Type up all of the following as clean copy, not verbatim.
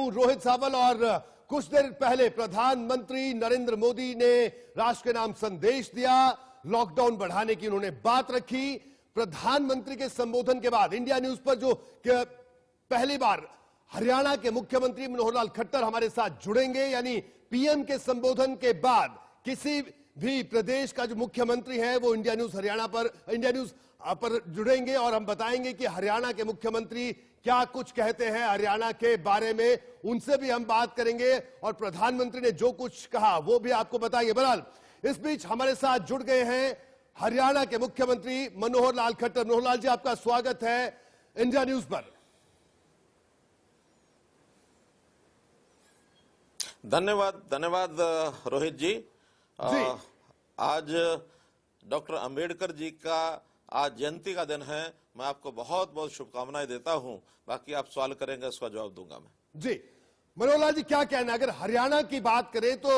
हूं रोहित सावल और कुछ देर पहले प्रधानमंत्री नरेंद्र मोदी ने राष्ट्र के नाम संदेश दिया, लॉकडाउन बढ़ाने की उन्होंने बात रखी। प्रधानमंत्री के संबोधन के बाद इंडिया न्यूज पर जो पहली बार हरियाणा के मुख्यमंत्री मनोहर लाल खट्टर हमारे साथ जुड़ेंगे, यानी पीएम के संबोधन के बाद किसी भी प्रदेश का जो मुख्यमंत्री है वो इंडिया न्यूज पर जुड़ेंगे और हम बताएंगे कि हरियाणा के मुख्यमंत्री क्या कुछ कहते हैं हरियाणा के बारे में, उनसे भी हम बात करेंगे और प्रधानमंत्री ने जो कुछ कहा वो भी आपको बताएंगे। बहरहाल इस बीच हमारे साथ जुड़ गए हैं हरियाणा के मुख्यमंत्री मनोहर लाल खट्टर। मनोहर लाल जी, आपका स्वागत है इंडिया न्यूज पर। धन्यवाद रोहित जी। आज डॉक्टर अंबेडकर जी का आज जयंती का दिन है। मैं आपको बहुत बहुत शुभकामनाएं देता हूं। बाकी आप सवाल करेंगे, उसका जवाब दूंगा मैं। जी मनोहर लाल जी, क्या कहना है? अगर हरियाणा की बात करें तो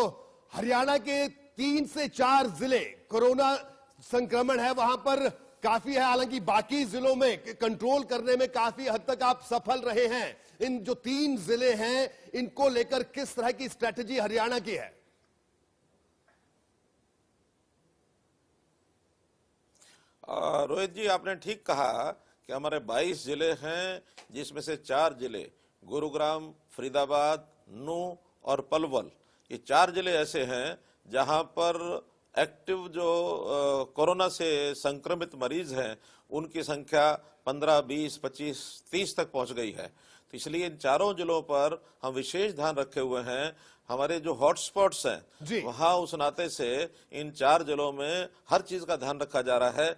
हरियाणा के 3 से 4 जिले कोरोना संक्रमण है वहां पर काफी है, हालांकि बाकी जिलों में कंट्रोल करने में काफी हद तक आप सफल रहे हैं। इन जो 3 जिले हैं इनको लेकर किस तरह की स्ट्रेटेजी हरियाणा की है? रोहित जी, आपने ठीक कहा कि हमारे 22 जिले हैं, जिसमें से 4 जिले गुरुग्राम, फरीदाबाद, नूंह और पलवल, ये 4 जिले ऐसे हैं जहां पर एक्टिव जो कोरोना से संक्रमित मरीज हैं उनकी संख्या 15, 20, 25, 30 तक पहुंच गई है। तो इसलिए इन चारों जिलों पर हम विशेष ध्यान रखे हुए हैं। हमारे जो हॉटस्पॉट्स हैं वहां उस नाते से इन 4 जिलों में हर चीज का ध्यान रखा जा रहा है,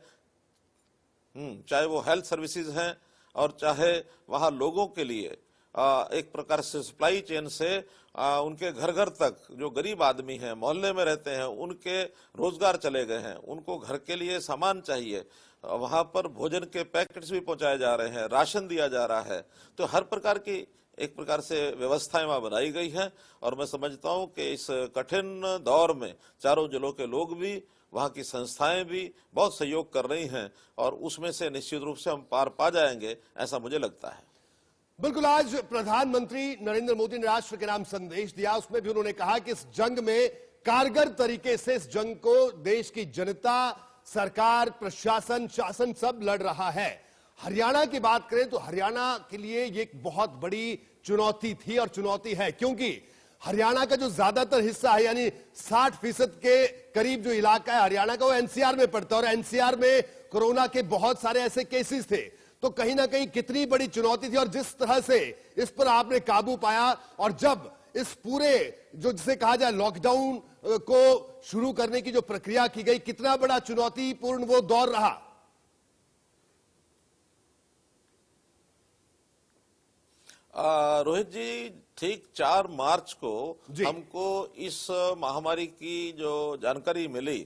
चाहे वो हेल्थ सर्विसेज हैं और चाहे वहां लोगों के लिए एक प्रकार से सप्लाई चेन से उनके घर घर तक जो गरीब आदमी हैं, मोहल्ले में रहते हैं, उनके रोजगार चले गए हैं, उनको घर के लिए सामान चाहिए, वहां पर भोजन के पैकेट्स भी पहुंचाए जा रहे हैं, राशन दिया जा रहा है। तो हर प्रकार की एक प्रकार से व्यवस्थाएं वहां बनाई गई हैं और मैं समझता हूं कि इस कठिन दौर में चारों जिलों के लोग भी, वहां की संस्थाएं भी बहुत सहयोग कर रही हैं और उसमें से निश्चित रूप से हम पार पा जाएंगे, ऐसा मुझे लगता है। बिल्कुल, आज प्रधानमंत्री नरेंद्र मोदी ने राष्ट्र के नाम संदेश दिया, उसमें भी उन्होंने कहा कि इस जंग में कारगर तरीके से इस जंग को देश की जनता, सरकार, प्रशासन, शासन सब लड़ रहा है। हरियाणा की बात करें तो हरियाणा के लिए ये एक बहुत बड़ी चुनौती थी और चुनौती है, क्योंकि हरियाणा का जो ज्यादातर हिस्सा है यानी 60% के करीब जो इलाका है हरियाणा का, वो एनसीआर में पड़ता है और एनसीआर में कोरोना के बहुत सारे ऐसे केसेस थे। तो कहीं ना कहीं कितनी बड़ी चुनौती थी और जिस तरह से इस पर आपने काबू पाया और जब इस पूरे जो जिसे कहा जाए लॉकडाउन को शुरू करने की जो प्रक्रिया की गई, कितना बड़ा चुनौतीपूर्ण वो दौर रहा? रोहित जी, ठीक 4 मार्च को हमको इस महामारी की जो जानकारी मिली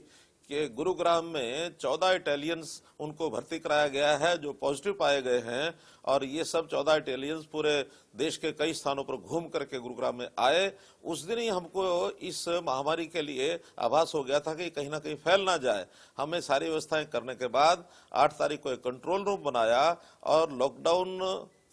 कि गुरुग्राम में 14 इटालियंस उनको भर्ती कराया गया है जो पॉजिटिव पाए गए हैं और ये सब 14 इटालियंस पूरे देश के कई स्थानों पर घूम करके गुरुग्राम में आए। उस दिन ही हमको इस महामारी के लिए आभास हो गया था कि कहीं ना कहीं फैल ना जाए। हमें सारी व्यवस्थाएं करने के बाद 8 तारीख को एक कंट्रोल रूम बनाया और लॉकडाउन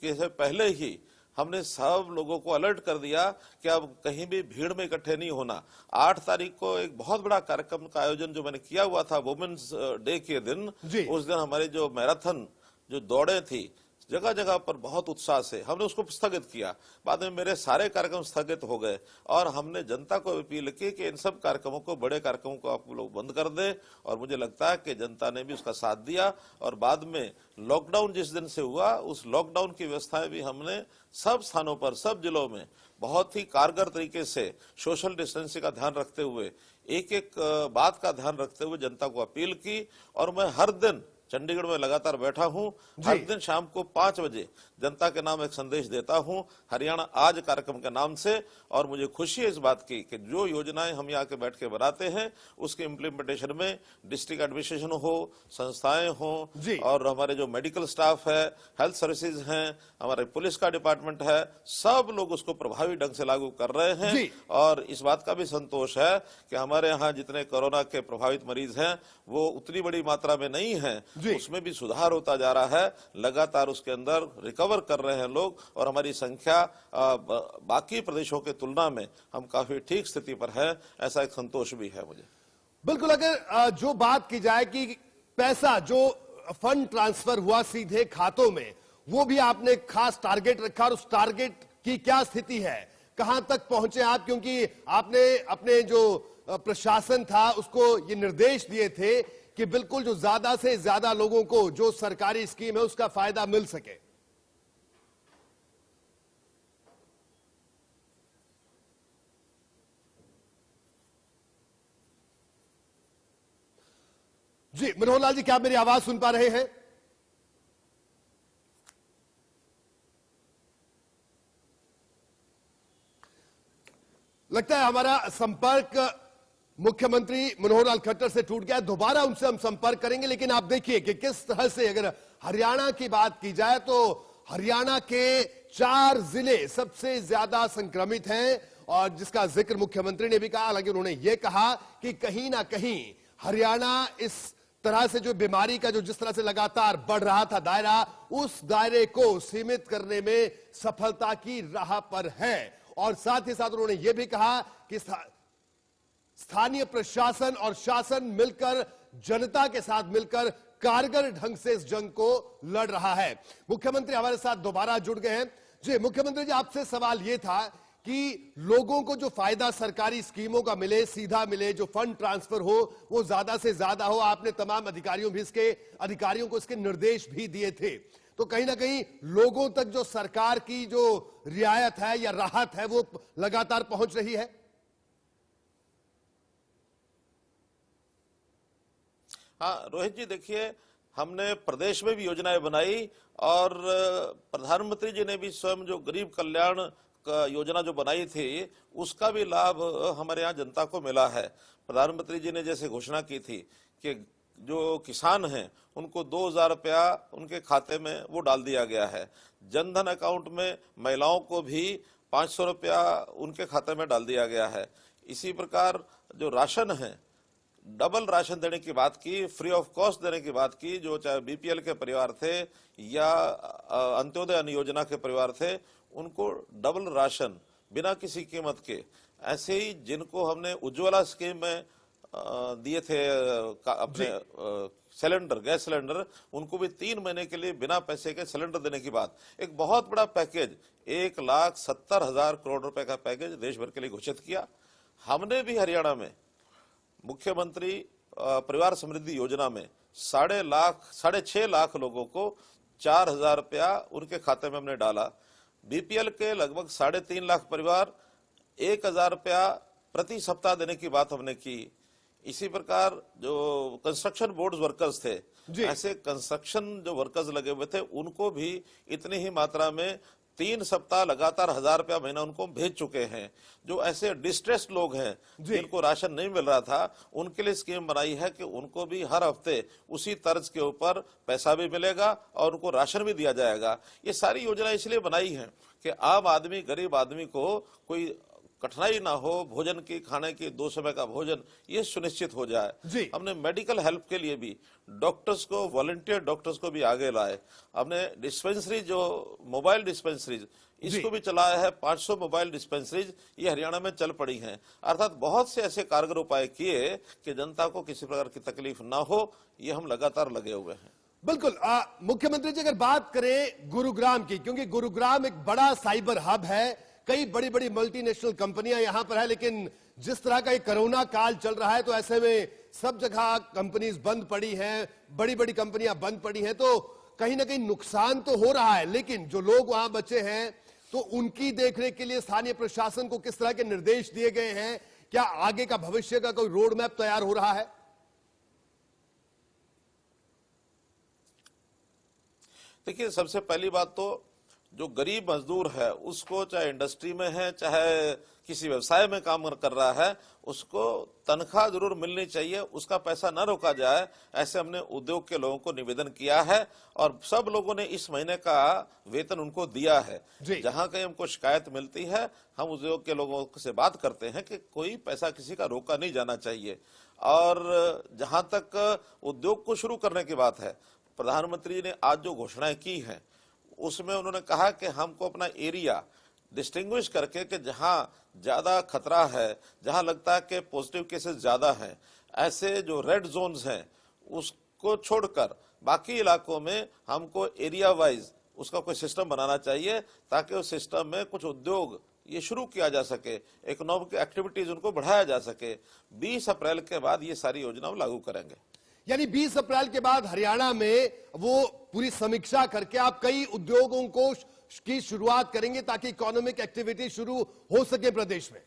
के पहले ही हमने सब लोगों को अलर्ट कर दिया कि अब कहीं भी भीड़ में इकट्ठे नहीं होना। 8 तारीख को एक बहुत बड़ा कार्यक्रम का आयोजन जो मैंने किया हुआ था वुमेन्स डे के दिन, उस दिन हमारी जो मैराथन जो दौड़े थी जगह जगह पर बहुत उत्साह से हमने उसको स्थगित किया। बाद में मेरे सारे कार्यक्रम स्थगित हो गए और हमने जनता को अपील की कि इन सब कार्यक्रमों को, बड़े कार्यक्रमों को आप लोग बंद कर दें और मुझे लगता है कि जनता ने भी उसका साथ दिया और बाद में लॉकडाउन जिस दिन से हुआ उस लॉकडाउन की व्यवस्थाएं भी हमने सब स्थानों पर, सब जिलों में बहुत ही कारगर तरीके से सोशल डिस्टेंसिंग का ध्यान रखते हुए, एक एक बात का ध्यान रखते हुए जनता को अपील की। और मैं हर दिन चंडीगढ़ में लगातार बैठा हूं, हर दिन शाम को 5 बजे जनता के नाम एक संदेश देता हूं हरियाणा आज कार्यक्रम के नाम से। और मुझे खुशी है इस बात की कि जो योजनाएं हम यहाँ के बैठ के बनाते हैं उसके इम्प्लीमेंटेशन में डिस्ट्रिक्ट एडमिनिस्ट्रेशन हो, संस्थाएं हो और हमारे जो मेडिकल स्टाफ है, हेल्थ सर्विसेज हैं, हमारे पुलिस का डिपार्टमेंट है, सब लोग उसको प्रभावी ढंग से लागू कर रहे हैं। और इस बात का भी संतोष है कि हमारे यहाँ जितने कोरोना के प्रभावित मरीज हैं वो उतनी बड़ी मात्रा में नहीं है, उसमें भी सुधार होता जा रहा है। लगातार उसके अंदर रिकवर रिकवर कर रहे हैं लोग, और हमारी संख्या बाकी प्रदेशों के तुलना में हम काफी ठीक स्थिति पर है, ऐसा एक संतोष भी है मुझे। बिल्कुल, अगर जो बात की जाए कि पैसा जो फंड ट्रांसफर हुआ सीधे खातों में, वो भी आपने खास टारगेट रखा, और उस टारगेट की क्या स्थिति है, कहां तक पहुंचे आप? क्योंकि आपने अपने जो प्रशासन था उसको ये निर्देश दिए थे कि बिल्कुल जो ज्यादा से ज्यादा लोगों को जो सरकारी स्कीम है उसका फायदा मिल सके। जी मनोहर लाल जी, क्या आप मेरी आवाज सुन पा रहे हैं? लगता है हमारा संपर्क मुख्यमंत्री मनोहर लाल खट्टर से टूट गया। दोबारा उनसे हम संपर्क करेंगे, लेकिन आप देखिए कि किस तरह से, अगर हरियाणा की बात की जाए तो हरियाणा के 4 जिले सबसे ज्यादा संक्रमित हैं, और जिसका जिक्र मुख्यमंत्री ने भी कहा। हालांकि उन्होंने यह कहा कि कहीं ना कहीं हरियाणा इस तरह से जो बीमारी का जो जिस तरह से लगातार बढ़ रहा था दायरा, उस दायरे को सीमित करने में सफलता की राह पर है। और साथ ही साथ उन्होंने यह भी कहा कि स्थानीय प्रशासन और शासन मिलकर, जनता के साथ मिलकर कारगर ढंग से इस जंग को लड़ रहा है। मुख्यमंत्री हमारे साथ दोबारा जुड़ गए हैं। जी मुख्यमंत्री जी, आपसे सवाल यह था कि लोगों को जो फायदा सरकारी स्कीमों का मिले, सीधा मिले, जो फंड ट्रांसफर हो वो ज्यादा से ज्यादा हो। आपने तमाम अधिकारियों को इसके निर्देश भी दिए थे। तो कहीं ना कहीं लोगों तक जो सरकार की जो रियायत है या राहत है वो लगातार पहुंच रही है। हाँ रोहित जी, देखिए हमने प्रदेश में भी योजनाएं बनाई, और प्रधानमंत्री जी ने भी स्वयं जो गरीब कल्याण का योजना जो बनाई थी उसका भी लाभ हमारे यहाँ जनता को मिला है। प्रधानमंत्री जी ने जैसे घोषणा की थी कि जो किसान हैं उनको 2,000 रुपया उनके खाते में वो डाल दिया गया है। जनधन अकाउंट में महिलाओं को भी 500 रुपया उनके खाते में डाल दिया गया है। इसी प्रकार जो राशन है, डबल राशन देने की बात की, फ्री ऑफ कॉस्ट देने की बात की, जो चाहे बीपीएल के परिवार थे या अंत्योदय अन्न योजना के परिवार थे, उनको डबल राशन बिना किसी कीमत के। ऐसे ही जिनको हमने उज्ज्वला स्कीम में दिए थे अपने सिलेंडर, गैस सिलेंडर, उनको भी 3 महीने के लिए बिना पैसे के सिलेंडर देने की बात। एक बहुत बड़ा पैकेज, 1,70,000 करोड़ रुपए का पैकेज देश भर के लिए घोषित किया। हमने भी हरियाणा में मुख्यमंत्री परिवार समृद्धि योजना में 6.5 लाख लोगों को 4,000 रुपया उनके खाते में हमने डाला। बीपीएल के लगभग 3.5 लाख परिवार 1,000 रुपया प्रति सप्ताह देने की बात हमने की। इसी प्रकार जो कंस्ट्रक्शन बोर्ड वर्कर्स थे, ऐसे कंस्ट्रक्शन जो वर्कर्स लगे हुए थे उनको भी इतनी ही मात्रा में 3 सप्ताह लगातार 1,000 रुपया महीना उनको भेज चुके हैं। जो ऐसे डिस्ट्रेस्ड लोग हैं जिनको राशन नहीं मिल रहा था, उनके लिए स्कीम बनाई है कि उनको भी हर हफ्ते उसी तर्ज के ऊपर पैसा भी मिलेगा और उनको राशन भी दिया जाएगा। ये सारी योजना इसलिए बनाई है कि आम आदमी, गरीब आदमी को कोई कठिनाई ना हो, भोजन की, खाने की 2 समय का भोजन ये सुनिश्चित हो जाए। हमने मेडिकल हेल्प के लिए भी डॉक्टर्स को, वॉलंटियर डॉक्टर्स को भी आगे लाए। हमने डिस्पेंसरी, जो मोबाइल डिस्पेंसरीज, इसको भी चलाया है। 500 मोबाइल डिस्पेंसरीज ये हरियाणा में चल पड़ी हैं। अर्थात बहुत से ऐसे कारगर उपाय किए कि जनता को किसी प्रकार की तकलीफ ना हो, ये हम लगातार लगे हुए हैं। बिल्कुल। मुख्यमंत्री जी, अगर बात करें गुरुग्राम की, क्योंकि गुरुग्राम एक बड़ा साइबर हब है, कई बड़ी बड़ी मल्टीनेशनल कंपनियां यहां पर है, लेकिन जिस तरह का कोरोना काल चल रहा है तो ऐसे में सब जगह कंपनीज बंद पड़ी हैं, बड़ी बड़ी कंपनियां बंद पड़ी हैं, तो कहीं ना कहीं नुकसान तो हो रहा है। लेकिन जो लोग वहां बचे हैं तो उनकी देखरेख के लिए स्थानीय प्रशासन को किस तरह के निर्देश दिए गए हैं? क्या आगे का भविष्य का कोई रोड मैप तैयार हो रहा है? देखिए, सबसे पहली बात तो जो गरीब मजदूर है उसको, चाहे इंडस्ट्री में है चाहे किसी व्यवसाय में काम कर रहा है, उसको तनख्वाह जरूर मिलनी चाहिए, उसका पैसा न रोका जाए। ऐसे हमने उद्योग के लोगों को निवेदन किया है और सब लोगों ने इस महीने का वेतन उनको दिया है। जहां कहीं हमको शिकायत मिलती है, हम उद्योग के लोगों से बात करते हैं कि कोई पैसा किसी का रोका नहीं जाना चाहिए। और जहां तक उद्योग को शुरू करने की बात है, प्रधानमंत्री जी ने आज जो घोषणाएं की हैं उसमें उन्होंने कहा कि हमको अपना एरिया डिस्टिंग्विश करके कि जहां ज्यादा खतरा है, जहां लगता है कि पॉजिटिव केसेस ज्यादा हैं, ऐसे जो रेड जोन्स हैं उसको छोड़कर बाकी इलाकों में हमको एरिया वाइज उसका कोई सिस्टम बनाना चाहिए, ताकि उस सिस्टम में कुछ उद्योग ये शुरू किया जा सके, इकोनॉमिक एक्टिविटीज उनको बढ़ाया जा सके। 20 अप्रैल के बाद ये सारी योजना लागू करेंगे। यानी 20 अप्रैल के बाद हरियाणा में वो पूरी समीक्षा करके आप कई उद्योगों को की शुरुआत करेंगे ताकि इकोनॉमिक एक्टिविटी शुरू हो सके प्रदेश में।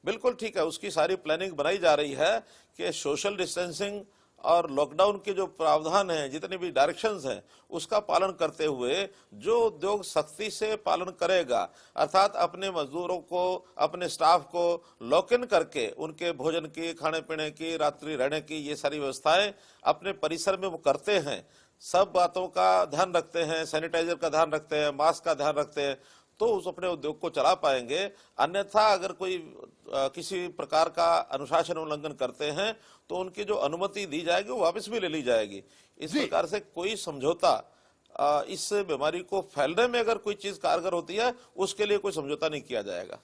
बिल्कुल ठीक है, उसकी सारी प्लानिंग बनाई जा रही है कि सोशल डिस्टेंसिंग और लॉकडाउन के जो प्रावधान हैं, जितने भी डायरेक्शंस हैं, उसका पालन करते हुए जो उद्योग सख्ती से पालन करेगा, अर्थात अपने मजदूरों को, अपने स्टाफ को लॉक इन करके उनके भोजन की, खाने पीने की, रात्रि रहने की ये सारी व्यवस्थाएं अपने परिसर में वो करते हैं, सब बातों का ध्यान रखते हैं, सैनिटाइजर का ध्यान रखते हैं, मास्क का ध्यान रखते हैं, तो उस अपने उद्योग को चला पाएंगे। अन्यथा अगर कोई किसी प्रकार का अनुशासन उल्लंघन करते हैं तो उनकी जो अनुमति दी जाएगी वो वापस भी ले ली जाएगी। इस प्रकार से कोई समझौता इस बीमारी को फैलने में अगर कोई चीज कारगर होती है उसके लिए कोई समझौता नहीं किया जाएगा।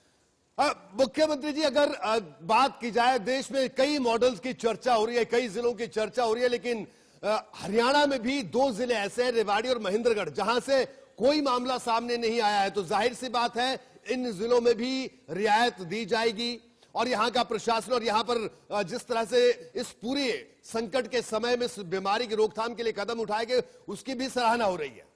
मुख्यमंत्री जी, अगर बात की जाए, देश में कई मॉडल्स की चर्चा हो रही है, कई जिलों की चर्चा हो रही है, लेकिन हरियाणा में भी 2 जिले ऐसे हैं, रेवाड़ी और महेंद्रगढ़, जहां से कोई मामला सामने नहीं आया है। तो जाहिर सी बात है इन जिलों में भी रियायत दी जाएगी और यहां का प्रशासन और यहां पर जिस तरह से इस पूरे संकट के समय में इस बीमारी की रोकथाम के लिए कदम उठाए गए उसकी भी सराहना हो रही है।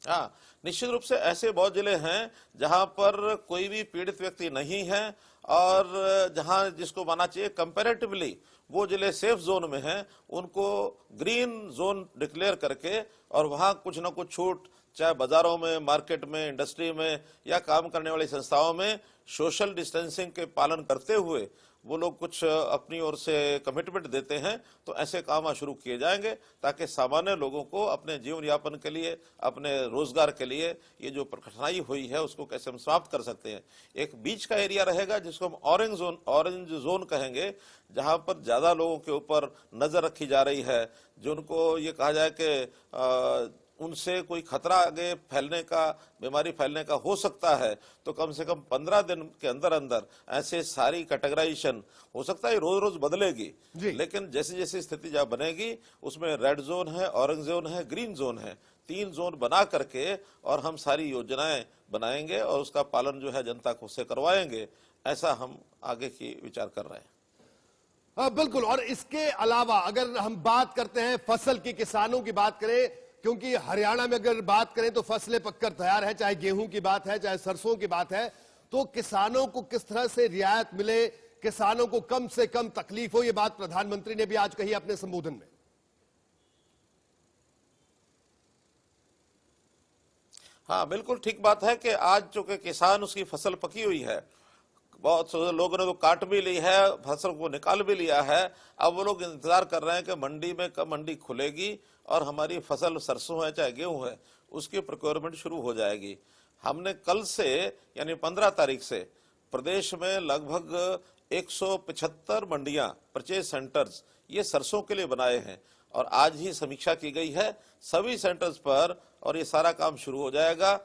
हाँ, निश्चित रूप से ऐसे बहुत जिले हैं जहां पर कोई भी पीड़ित व्यक्ति नहीं है और जहां जिसको माना चाहिए कंपैरेटिवली वो जिले सेफ जोन में हैं, उनको ग्रीन जोन डिक्लेयर करके और वहां कुछ ना कुछ छूट, चाहे बाजारों में, मार्केट में, इंडस्ट्री में या काम करने वाली संस्थाओं में सोशल डिस्टेंसिंग के पालन करते हुए वो लोग कुछ अपनी ओर से कमिटमेंट देते हैं, तो ऐसे काम शुरू किए जाएंगे ताकि सामान्य लोगों को अपने जीवन यापन के लिए, अपने रोजगार के लिए ये जो कठिनाई हुई है उसको कैसे हम समाप्त कर सकते हैं। एक बीच का एरिया रहेगा जिसको हम ऑरेंज जोन कहेंगे, जहां पर ज्यादा लोगों के ऊपर नजर रखी जा रही है, जिनको ये कहा जाए कि उनसे कोई खतरा आगे फैलने का, बीमारी फैलने का हो सकता है, तो कम से कम 15 दिन के अंदर अंदर ऐसे सारी कैटेगराइजेशन हो सकता है रोज रोज बदलेगी, लेकिन जैसी जैसी स्थिति जब बनेगी उसमें रेड जोन है, ऑरेंज जोन है, ग्रीन जोन है, 3 जोन बना करके और हम सारी योजनाएं बनाएंगे और उसका पालन जो है जनता को से करवाएंगे। ऐसा हम आगे की विचार कर रहे हैं। बिल्कुल। और इसके अलावा अगर हम बात करते हैं फसल की, किसानों की बात करें, क्योंकि हरियाणा में अगर बात करें तो फसलें पककर तैयार है, चाहे गेहूं की बात है, चाहे सरसों की बात है, तो किसानों को किस तरह से रियायत मिले, किसानों को कम से कम तकलीफ हो, यह बात प्रधानमंत्री ने भी आज कही अपने संबोधन में। हाँ, बिल्कुल ठीक बात है कि आज चूंकि किसान उसकी फसल पकी हुई है, बहुत लोगों ने तो काट भी ली है, फसल को निकाल भी लिया है, अब वो लोग इंतजार कर रहे हैं कि मंडी में कब मंडी खुलेगी और हमारी फसल सरसों है चाहे गेहूं है उसकी प्रोक्योरमेंट शुरू हो जाएगी। हमने कल से यानी 15 तारीख से प्रदेश में लगभग 175 मंडियां, परचेज सेंटर्स ये सरसों के लिए बनाए हैं और आज ही समीक्षा की गई है सभी सेंटर्स पर और ये सारा काम शुरू हो जाएगा।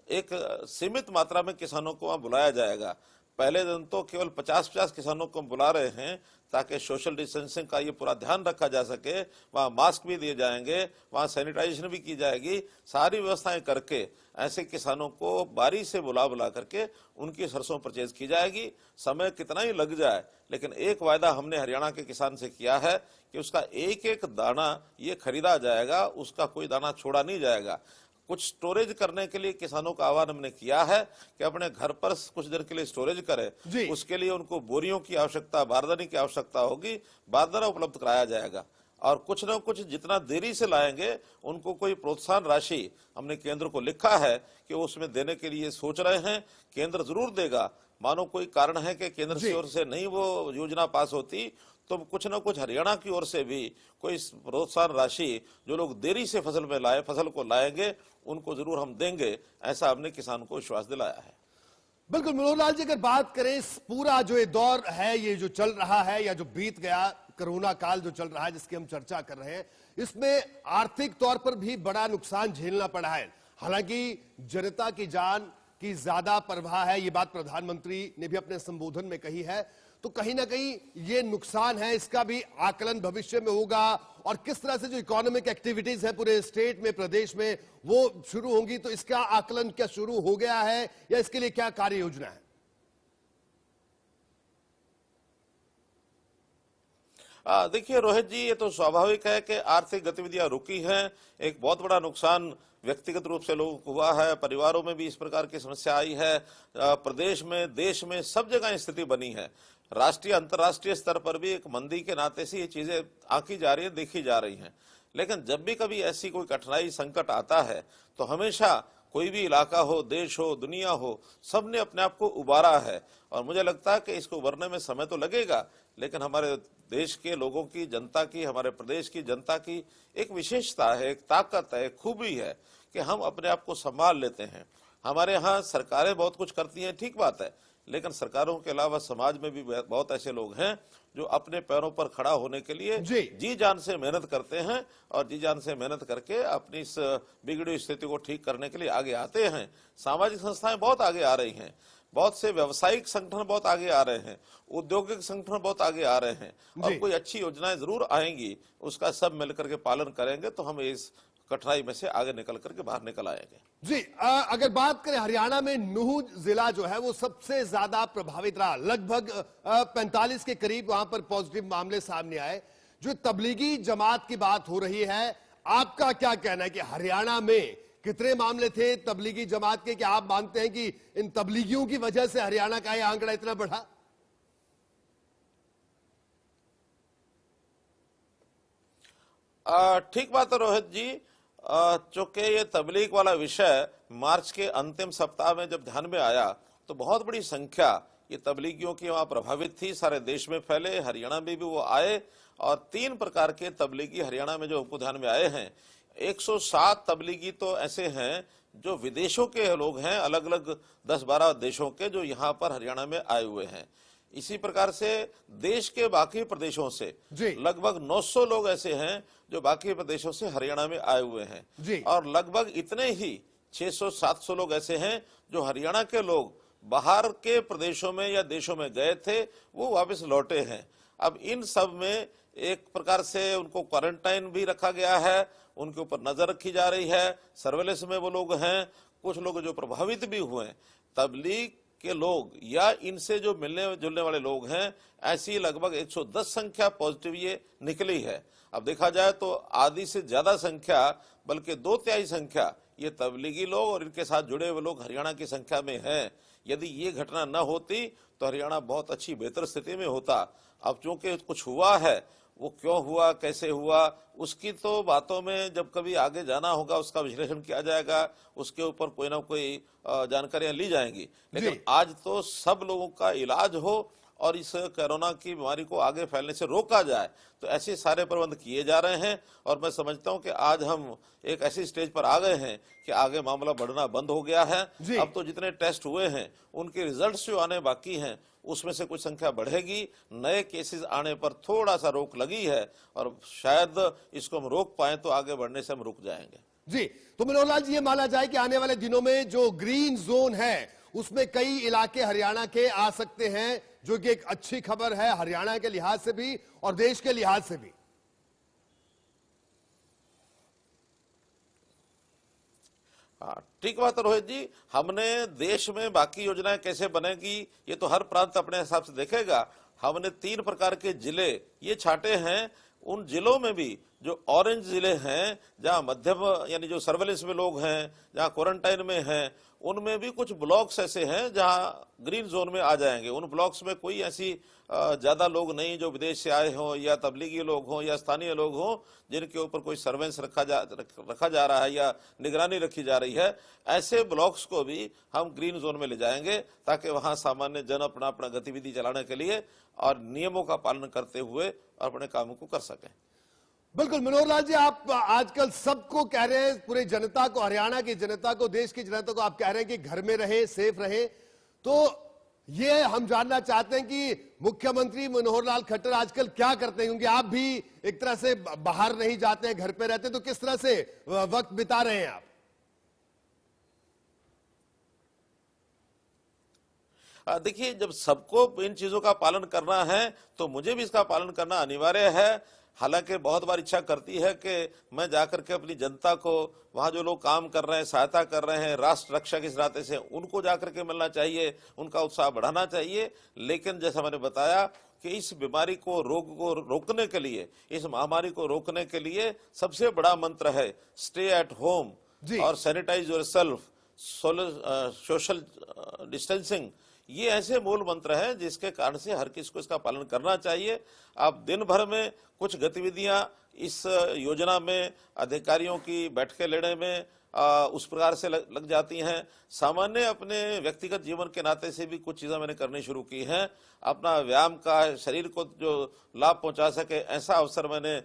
एक सीमित मात्रा में किसानों को वहां बुलाया जाएगा। पहले दिन तो केवल 50-50 किसानों को हम बुला रहे हैं ताकि सोशल डिस्टेंसिंग का ये पूरा ध्यान रखा जा सके। वहां मास्क भी दिए जाएंगे, वहां सैनिटाइजेशन भी की जाएगी, सारी व्यवस्थाएं करके ऐसे किसानों को बारी से बुला करके उनकी सरसों परचेज की जाएगी। समय कितना ही लग जाए, लेकिन एक वायदा हमने हरियाणा के किसान से किया है कि उसका एक एक दाना ये खरीदा जाएगा, उसका कोई दाना छोड़ा नहीं जाएगा। कुछ स्टोरेज करने के लिए किसानों का आह्वान हमने किया है कि अपने घर पर कुछ देर के लिए स्टोरेज करें। उसके लिए उनको बोरियों की आवश्यकता, बारदाने की आवश्यकता होगी, बारदाना उपलब्ध कराया जाएगा और कुछ न कुछ जितना देरी से लाएंगे उनको कोई प्रोत्साहन राशि हमने केंद्र को लिखा है कि उसमें देने के लिए सोच रहे हैं। केंद्र जरूर देगा। मानो कोई कारण है कि केंद्र की ओर से नहीं वो योजना पास होती तो कुछ न कुछ हरियाणा की ओर से भी कोई प्रोत्साहन राशि जो लोग देरी से फसल को लाएंगे उनको जरूर हम देंगे, ऐसा हमने किसान को विश्वास दिलाया है। बिल्कुल मनोहर लाल जी, अगर बात करें इस पूरा जो ये दौर है, ये जो चल रहा है या जो बीत गया कोरोना काल जो चल रहा है जिसकी हम चर्चा कर रहे हैं, इसमें आर्थिक तौर पर भी बड़ा नुकसान झेलना पड़ा है। हालांकि जनता की जान की ज्यादा परवाह है, ये बात प्रधानमंत्री ने भी अपने संबोधन में कही है। तो कहीं ना कहीं ये नुकसान है, इसका भी आकलन भविष्य में होगा और किस तरह से जो इकोनॉमिक एक्टिविटीज है पूरे स्टेट में, प्रदेश में, वो शुरू होंगी। तो इसका आकलन क्या शुरू हो गया है या इसके लिए क्या कार्य योजना है? देखिए रोहित जी, ये तो स्वाभाविक है कि आर्थिक गतिविधियां रुकी हैं। एक बहुत बड़ा नुकसान व्यक्तिगत रूप से लोगों को हुआ है, परिवारों में भी इस प्रकार की समस्या आई है। प्रदेश में, देश में, सब जगह स्थिति बनी है। राष्ट्रीय अंतर्राष्ट्रीय स्तर पर भी एक मंदी के नाते से ये चीजें आंकी जा रही है, देखी जा रही हैं। लेकिन जब भी कभी ऐसी कोई कठिनाई, संकट आता है तो हमेशा कोई भी इलाका हो, देश हो, दुनिया हो, सबने अपने आप को उबारा है। और मुझे लगता है कि इसको उबरने में समय तो लगेगा, लेकिन हमारे देश के लोगों की, जनता की, हमारे प्रदेश की जनता की एक विशेषता है, एक ताकत है, एक खूबी है कि हम अपने आप को संभाल लेते हैं। हमारे यहाँ सरकारें बहुत कुछ करती हैं, ठीक बात है, लेकिन सरकारों के अलावा समाज में भी बहुत ऐसे लोग हैं जो अपने पैरों पर खड़ा होने के लिए जी जान से मेहनत करते हैं और जी जान से मेहनत करके अपनी इस बिगड़ी स्थिति को ठीक करने के लिए आगे आते हैं। सामाजिक संस्थाएं बहुत आगे आ रही हैं, बहुत से व्यावसायिक संगठन बहुत आगे आ रहे हैं, औद्योगिक संगठन बहुत आगे आ रहे हैं और कोई अच्छी योजनाएं जरूर आएंगी, उसका सब मिलकर के पालन करेंगे तो हम इस कठिनाई में से आगे निकल करके बाहर निकल आएंगे। जी, अगर बात करें हरियाणा में नूह जिला जो है वो सबसे ज्यादा प्रभावित रहा। लगभग 45 के करीब वहां पर पॉजिटिव मामले सामने आए। जो तबलीगी जमात की बात हो रही है, आपका क्या कहना है कि हरियाणा में कितने मामले थे तबलीगी जमात के? क्या आप मानते हैं कि इन तबलीगियों की वजह से हरियाणा का यह आंकड़ा इतना बढ़ा? ठीक बात है रोहित जी। चूंकि ये तबलीग वाला विषय मार्च के अंतिम सप्ताह में जब ध्यान में आया तो बहुत बड़ी संख्या ये तबलीगियों की वहां प्रभावित थी, सारे देश में फैले, हरियाणा में भी वो आए और 3 प्रकार के तबलीगी हरियाणा में जो हमको ध्यान में आए हैं। 107 तबलीगी तो ऐसे हैं जो विदेशों के लोग हैं, अलग अलग 10-12 देशों के, जो यहाँ पर हरियाणा में आए हुए हैं। इसी प्रकार से देश के बाकी प्रदेशों से लगभग 900 लोग ऐसे हैं जो बाकी प्रदेशों से हरियाणा में आए हुए हैं और लगभग इतने ही 600-700 लोग ऐसे हैं जो हरियाणा के लोग बाहर के प्रदेशों में या देशों में गए थे, वो वापस लौटे हैं। अब इन सब में एक प्रकार से उनको क्वारंटाइन भी रखा गया है, उनके ऊपर नजर रखी जा रही है, सर्वेलेंस में वो लोग हैं। कुछ लोग जो प्रभावित भी हुए, तबलीग के लोग या इनसे जो मिलने जुलने वाले लोग हैं, ऐसी लगभग 110 संख्या पॉजिटिव ये निकली है। अब देखा जाए तो आधी से ज्यादा संख्या, बल्कि 2/3 संख्या ये तबलीगी लोग और इनके साथ जुड़े हुए लोग हरियाणा की संख्या में हैं। यदि ये घटना न होती तो हरियाणा बहुत अच्छी बेहतर स्थिति में होता। अब चूंकि कुछ हुआ है, वो क्यों हुआ, कैसे हुआ, उसकी तो बातों में जब कभी आगे जाना होगा उसका विश्लेषण किया जाएगा, उसके ऊपर कोई ना कोई जानकारियां ली जाएंगी। लेकिन आज तो सब लोगों का इलाज हो और इस कोरोना की बीमारी को आगे फैलने से रोका जाए, तो ऐसे सारे प्रबंध किए जा रहे हैं। और मैं समझता हूं कि आज हम एक ऐसी स्टेज पर आ गए हैं कि आगे मामला बढ़ना बंद हो गया है। अब तो जितने टेस्ट हुए हैं उनके रिजल्ट्स जो आने बाकी हैं उसमें से कुछ संख्या बढ़ेगी। नए केसेस आने पर थोड़ा सा रोक लगी है और शायद इसको हम रोक पाए तो आगे बढ़ने से हम रुक जाएंगे। जी, तो मनोहर लाल जी, ये माना जाए कि आने वाले दिनों में जो ग्रीन जोन है उसमें कई इलाके हरियाणा के आ सकते हैं, जो कि एक अच्छी खबर है हरियाणा के लिहाज से भी और देश के लिहाज से भी। हाँ, ठीक बात है रोहित जी। हमने देश में बाकी योजनाएं कैसे बनेगी ये तो हर प्रांत अपने हिसाब से देखेगा। हमने 3 प्रकार के जिले ये छांटे हैं। उन जिलों में भी जो ऑरेंज जिले हैं, जहां मध्यम यानी जो सर्वेलेंस में लोग हैं, जहां क्वारंटाइन में हैं, उनमें भी कुछ ब्लॉक्स ऐसे हैं जहां ग्रीन जोन में आ जाएंगे। उन ब्लॉक्स में कोई ऐसी ज्यादा लोग नहीं जो विदेश से आए हों या तबलीगी लोग हों या स्थानीय लोग हों जिनके ऊपर कोई सर्वेलेंस रखा जा रहा है या निगरानी रखी जा रही है। ऐसे ब्लॉक्स को भी हम ग्रीन जोन में ले जाएंगे ताकि वहां सामान्य जन अपना अपना गतिविधि चलाने के लिए और नियमों का पालन करते हुए अपने कामों को कर सकें। बिल्कुल मनोहर लाल जी, आप आजकल सबको कह रहे हैं, पूरी जनता को, हरियाणा की जनता को, देश की जनता को आप कह रहे हैं कि घर में रहे, सेफ रहे। तो ये हम जानना चाहते हैं कि मुख्यमंत्री मनोहर लाल खट्टर आजकल क्या करते हैं, क्योंकि आप भी एक तरह से बाहर नहीं जाते हैं, घर पे रहते हैं, तो किस तरह से वक्त बिता रहे हैं आप? देखिए, जब सबको इन चीजों का पालन करना है तो मुझे भी इसका पालन करना अनिवार्य है। हालांकि बहुत बार इच्छा करती है कि मैं जाकर के अपनी जनता को, वहां जो लोग काम कर रहे हैं, सहायता कर रहे हैं, राष्ट्र रक्षा के नाते से उनको जाकर के मिलना चाहिए, उनका उत्साह बढ़ाना चाहिए। लेकिन जैसा मैंने बताया कि इस बीमारी को, रोग को रोकने के लिए, इस महामारी को रोकने के लिए सबसे बड़ा मंत्र है स्टे एट होम और सैनिटाइज योरसेल्फ, सोशल डिस्टेंसिंग। ये ऐसे मूल मंत्र हैं जिसके कारण से हर किसी को इसका पालन करना चाहिए। आप दिन भर में कुछ गतिविधियां इस योजना में अधिकारियों की बैठकें लेने में उस प्रकार से लग जाती हैं। सामान्य अपने व्यक्तिगत जीवन के नाते से भी कुछ चीजें मैंने करनी शुरू की हैं। अपना व्यायाम का, शरीर को जो लाभ पहुंचा सके ऐसा अवसर मैंने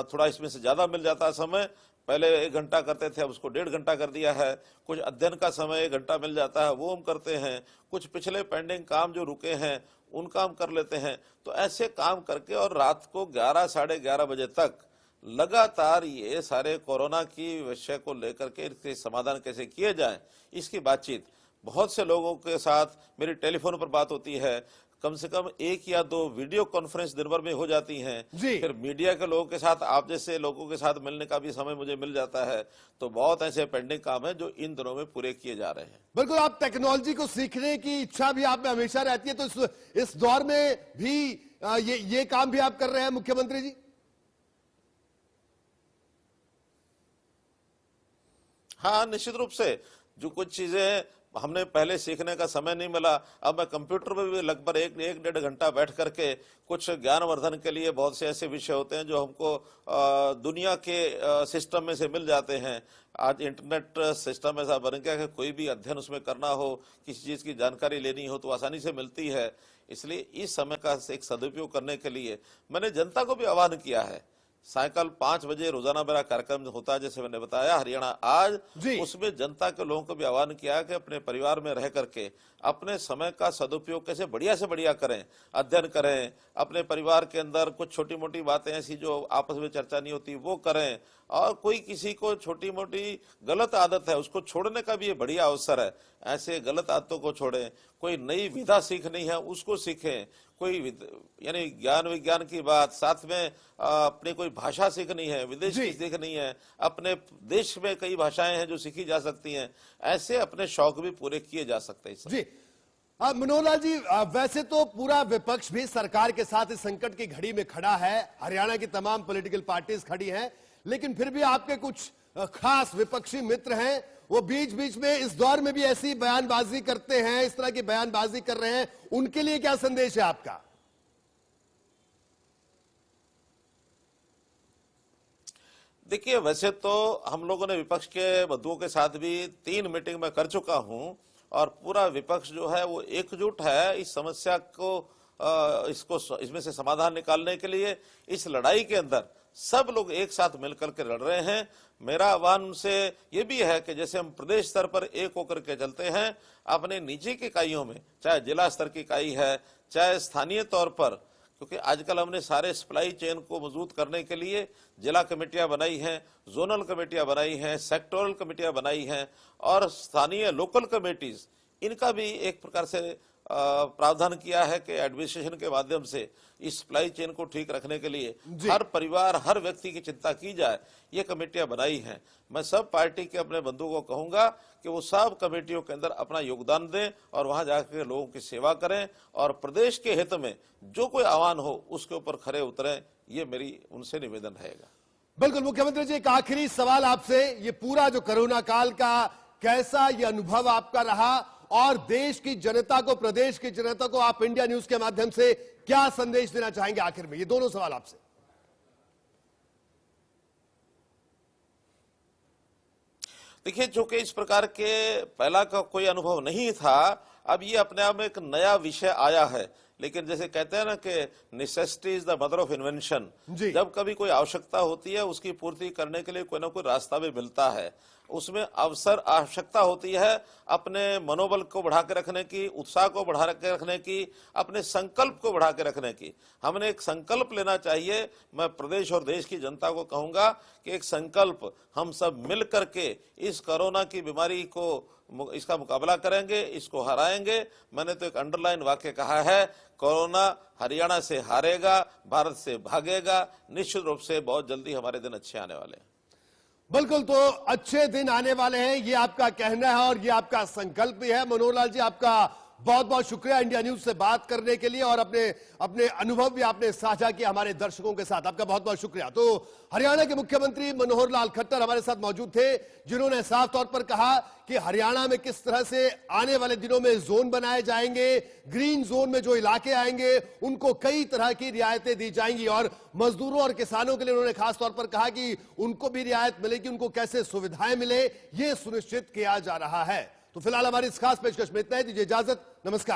थोड़ा इसमें से ज्यादा मिल जाता समय। पहले 1 घंटा करते थे, अब उसको 1.5 घंटा कर दिया है। कुछ अध्ययन का समय 1 घंटा मिल जाता है, वो हम करते हैं। कुछ पिछले पेंडिंग काम जो रुके हैं उन काम कर लेते हैं। तो ऐसे काम करके और रात को 11 साढ़े 11 बजे तक लगातार ये सारे कोरोना की विषय को लेकर के इसके समाधान कैसे किए जाए, इसकी बातचीत बहुत से लोगों के साथ मेरी टेलीफोन पर बात होती है। कम से कम 1 या 2 वीडियो कॉन्फ्रेंस दिन भर में हो जाती हैं। फिर मीडिया के लोगों के साथ, आप जैसे लोगों के साथ मिलने का भी समय मुझे मिल जाता है। तो बहुत ऐसे पेंडिंग काम है जो इन दिनों में पूरे किए जा रहे हैं। बिल्कुल, आप टेक्नोलॉजी को सीखने की इच्छा भी आप में हमेशा रहती है, तो इस दौर में भी ये काम भी आप कर रहे हैं मुख्यमंत्री जी? हाँ, निश्चित रूप से। जो कुछ चीजें हमने पहले सीखने का समय नहीं मिला, अब मैं कंप्यूटर में भी लगभग 1-1.5 घंटा बैठ करके कुछ ज्ञानवर्धन के लिए, बहुत से ऐसे विषय होते हैं जो हमको दुनिया के सिस्टम में से मिल जाते हैं। आज इंटरनेट सिस्टम ऐसा बन गया कि कोई भी अध्ययन उसमें करना हो, किसी चीज की जानकारी लेनी हो तो आसानी से मिलती है। इसलिए इस समय का एक सदुपयोग करने के लिए मैंने जनता को भी आह्वान किया है। सायकल 5 बजे रोजाना मेरा कार्यक्रम होता है, जैसे मैंने बताया हरियाणा आज, उसमें जनता के लोगों को भी आह्वान किया कि अपने परिवार में रह करके अपने समय का सदुपयोग कैसे बढ़िया से बढ़िया करें, अध्ययन करें, अपने परिवार के अंदर कुछ छोटी मोटी बातें ऐसी जो आपस में चर्चा नहीं होती वो करें, और कोई किसी को छोटी मोटी गलत आदत है उसको छोड़ने का भी ये बढ़िया अवसर है। ऐसे गलत आदतों को छोड़ें, कोई नई विधा सीखनी है उसको सीखें, कोई यानी ज्ञान विज्ञान की बात, साथ में अपनी कोई भाषा सीखनी है, विदेश की सीखनी है, अपने देश में कई भाषाएं हैं जो सीखी जा सकती हैं, ऐसे अपने शौक भी पूरे किए जा सकते हैं। जी मनोहर लाल जी, वैसे तो पूरा विपक्ष भी सरकार के साथ इस संकट की घड़ी में खड़ा है, हरियाणा की तमाम पॉलिटिकल पार्टीज खड़ी हैं, लेकिन फिर भी आपके कुछ खास विपक्षी मित्र हैं, वो बीच बीच में इस दौर में भी ऐसी बयानबाजी करते हैं, इस तरह की बयानबाजी कर रहे हैं, उनके लिए क्या संदेश है आपका? देखिए, वैसे तो हम लोगों ने विपक्ष के बंधुओं के साथ भी 3 मीटिंग में कर चुका हूं, और पूरा विपक्ष जो है वो एकजुट है इस समस्या को, इसमें से समाधान निकालने के लिए। इस लड़ाई के अंदर सब लोग एक साथ मिलकर के लड़ रहे हैं। मेरा आह्वान उनसे ये भी है कि जैसे हम प्रदेश स्तर पर एक होकर के चलते हैं, अपने नीचे की इकाइयों में, चाहे जिला स्तर की इकाई है, चाहे स्थानीय तौर पर, क्योंकि आजकल हमने सारे सप्लाई चेन को मजबूत करने के लिए जिला कमेटियां बनाई हैं, जोनल कमेटियां बनाई हैं, सेक्टोरल कमेटियां बनाई हैं, और स्थानीय लोकल कमेटीज, इनका भी एक प्रकार से प्रावधान किया है कि एडमिनिस्ट्रेशन के माध्यम से इस सप्लाई चेन को ठीक रखने के लिए हर परिवार, हर व्यक्ति की चिंता की जाए, ये कमेटियां बनाई हैं। मैं सब पार्टी के अपने बंधुओं को कहूंगा कि वो सब कमेटियों के अंदर अपना योगदान दें और वहां जाकर लोगों की सेवा करें, और प्रदेश के हित में जो कोई आह्वान हो उसके ऊपर खरे उतरें, ये मेरी उनसे निवेदन रहेगा। बिल्कुल मुख्यमंत्री जी, एक आखिरी सवाल आपसे, ये पूरा जो कोरोना काल का कैसा ये अनुभव आपका रहा, और देश की जनता को, प्रदेश की जनता को आप इंडिया न्यूज के माध्यम से क्या संदेश देना चाहेंगे आखिर में? ये दोनों सवाल आपसे। देखिए, जो कि इस प्रकार के पहला का कोई अनुभव नहीं था, अब ये अपने आप में एक नया विषय आया है। लेकिन जैसे कहते हैं ना कि necessity is the mother of invention. जी। जब कभी कोई आवश्यकता होती है उसकी पूर्ति करने के लिए कोई ना कोई रास्ता भी मिलता है। उसमें अवसर आवश्यकता होती है अपने मनोबल को बढ़ा के रखने की, उत्साह को बढ़ा के रखने की, अपने संकल्प को बढ़ा के रखने की। हमने एक संकल्प लेना चाहिए। मैं प्रदेश और देश की जनता को कहूंगा कि एक संकल्प, हम सब मिल करके इस कोरोना की बीमारी को इसका मुकाबला करेंगे, इसको हराएंगे। मैंने तो एक अंडरलाइन वाक्य कहा है, कोरोना हरियाणा से हारेगा, भारत से भागेगा। निश्चित रूप से बहुत जल्दी हमारे दिन अच्छे आने वाले हैं। बिल्कुल, तो अच्छे दिन आने वाले हैं, ये आपका कहना है और ये आपका संकल्प भी है। मनोहर लाल जी, आपका बहुत बहुत शुक्रिया इंडिया न्यूज से बात करने के लिए, और अपने अनुभव भी आपने साझा किया हमारे दर्शकों के साथ। आपका बहुत बहुत शुक्रिया। तो हरियाणा के मुख्यमंत्री मनोहर लाल खट्टर हमारे साथ मौजूद थे, जिन्होंने साफ तौर पर कहा कि हरियाणा में किस तरह से आने वाले दिनों में जोन बनाए जाएंगे, ग्रीन जोन में जो इलाके आएंगे उनको कई तरह की रियायतें दी जाएंगी, और मजदूरों और किसानों के लिए उन्होंने खास तौर पर कहा कि उनको भी रियायत मिलेगी, उनको कैसे सुविधाएं मिले ये सुनिश्चित किया जा रहा है। तो फिलहाल हमारी इस खास पेशकश में इतना ही। दीजिए इजाजत, नमस्कार।